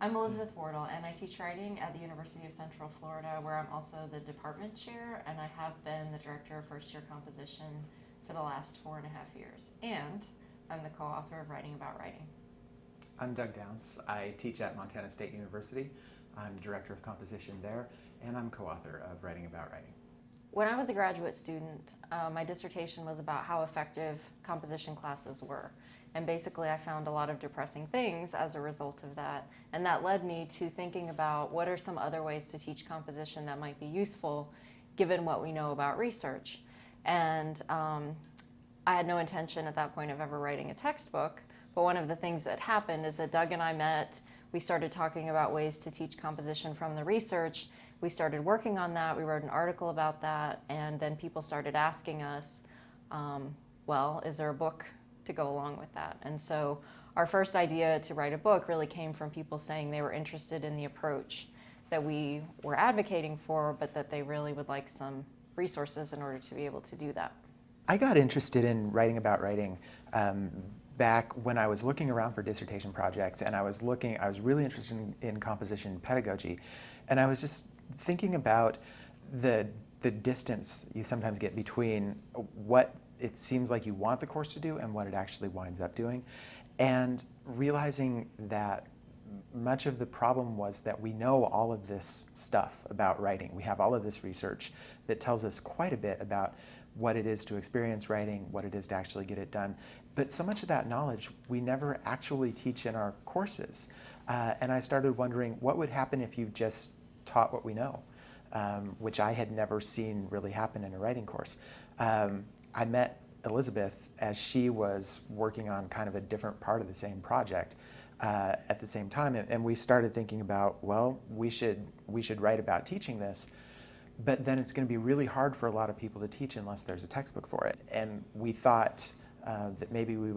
I'm Elizabeth Wardle, and I teach writing at the University of Central Florida, where I'm also the department chair, and I have been the director of first-year composition for the last 4.5 years. And I'm the co-author of Writing About Writing. I'm Doug Downs. I teach at Montana State University. I'm director of composition there, and I'm co-author of Writing About Writing. When I was a graduate student, my dissertation was about how effective composition classes were. And basically I found a lot of depressing things as a result of that. And that led me to thinking about what are some other ways to teach composition that might be useful given what we know about research. And I had no intention at that point of ever writing a textbook, but one of the things that happened is that Doug and I met, we started talking about ways to teach composition from the research. We started working on that, we wrote an article about that, and then people started asking us, well, is there a book to go along with that? And so our first idea to write a book really came from people saying they were interested in the approach that we were advocating for, but that they really would like some resources in order to be able to do that. I got interested in writing about writing back when I was looking around for dissertation projects, and I was really interested in composition pedagogy, and I was just thinking about the distance you sometimes get between what it seems like you want the course to do and what it actually winds up doing, and realizing that much of the problem was that we know all of this stuff about writing. We have all of this research that tells us quite a bit about what it is to experience writing, what it is to actually get it done. But so much of that knowledge we never actually teach in our courses. And I started wondering what would happen if you just taught what we know, which I had never seen really happen in a writing course. I met Elizabeth as she was working on kind of a different part of the same project at the same time, and we started thinking about, well, we should write about teaching this, but then it's going to be really hard for a lot of people to teach unless there's a textbook for it. And we thought that maybe we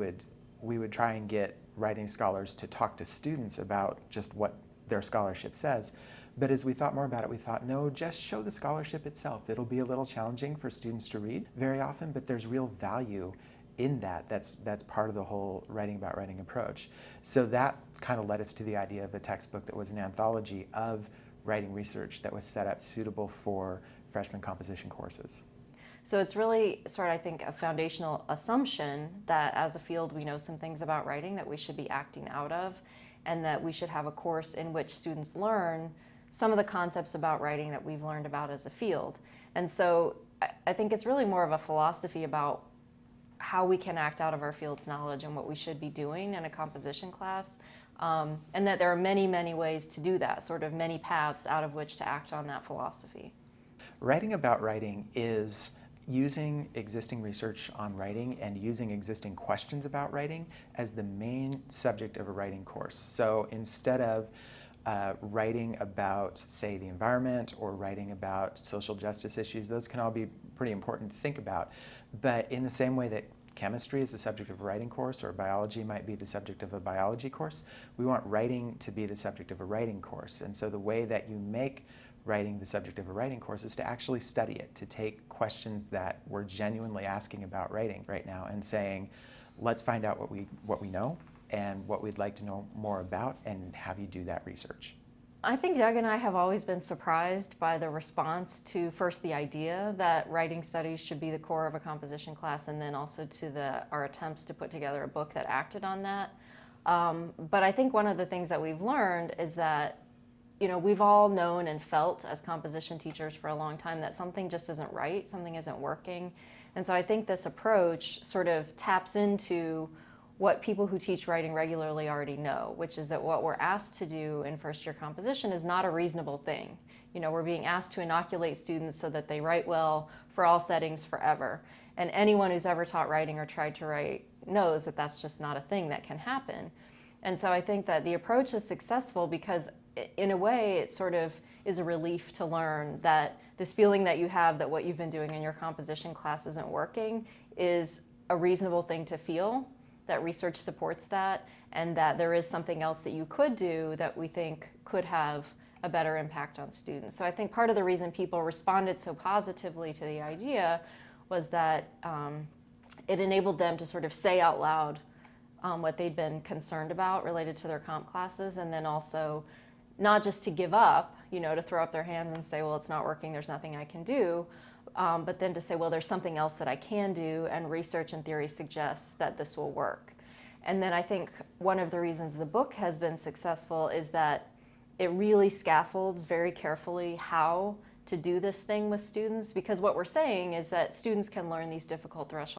would try and get writing scholars to talk to students about just what their scholarship says. But as we thought more about it, we thought, no, just show the scholarship itself. It'll be a little challenging for students to read very often, but there's real value in that. That's part of the whole writing about writing approach. So that kind of led us to the idea of a textbook that was an anthology of writing research that was set up suitable for freshman composition courses. So it's really sort of, I think, a foundational assumption that as a field we know some things about writing that we should be acting out of, and that we should have a course in which students learn some of the concepts about writing that we've learned about as a field. And so I think it's really more of a philosophy about how we can act out of our field's knowledge and what we should be doing in a composition class, and that there are many, many ways to do that, sort of many paths out of which to act on that philosophy. Writing about writing is using existing research on writing and using existing questions about writing as the main subject of a writing course. So instead of writing about, say, the environment or writing about social justice issues, those can all be pretty important to think about. But in the same way that chemistry is the subject of a writing course, or biology might be the subject of a biology course, we want writing to be the subject of a writing course. And so the way that you make writing the subject of a writing course is to actually study it, to take questions that we're genuinely asking about writing right now and saying, let's find out what we know and what we'd like to know more about, and have you do that research. I think Doug and I have always been surprised by the response to first the idea that writing studies should be the core of a composition class, and then also to our attempts to put together a book that acted on that. But I think one of the things that we've learned is that we've all known and felt as composition teachers for a long time that something just isn't right, something isn't working. And so I think this approach sort of taps into what people who teach writing regularly already know, which is that what we're asked to do in first-year composition is not a reasonable thing. We're being asked to inoculate students so that they write well for all settings forever. And anyone who's ever taught writing or tried to write knows that that's just not a thing that can happen. And so I think that the approach is successful because in a way it sort of is a relief to learn that this feeling that you have that what you've been doing in your composition class isn't working is a reasonable thing to feel, that research supports that, and that there is something else that you could do that we think could have a better impact on students. So I think part of the reason people responded so positively to the idea was that it enabled them to sort of say out loud what they'd been concerned about related to their comp classes, and then also not just to give up, to throw up their hands and say, well, it's not working, there's nothing I can do, but then to say, well, there's something else that I can do, and research and theory suggests that this will work. And then I think one of the reasons the book has been successful is that it really scaffolds very carefully how to do this thing with students, because what we're saying is that students can learn these difficult threshold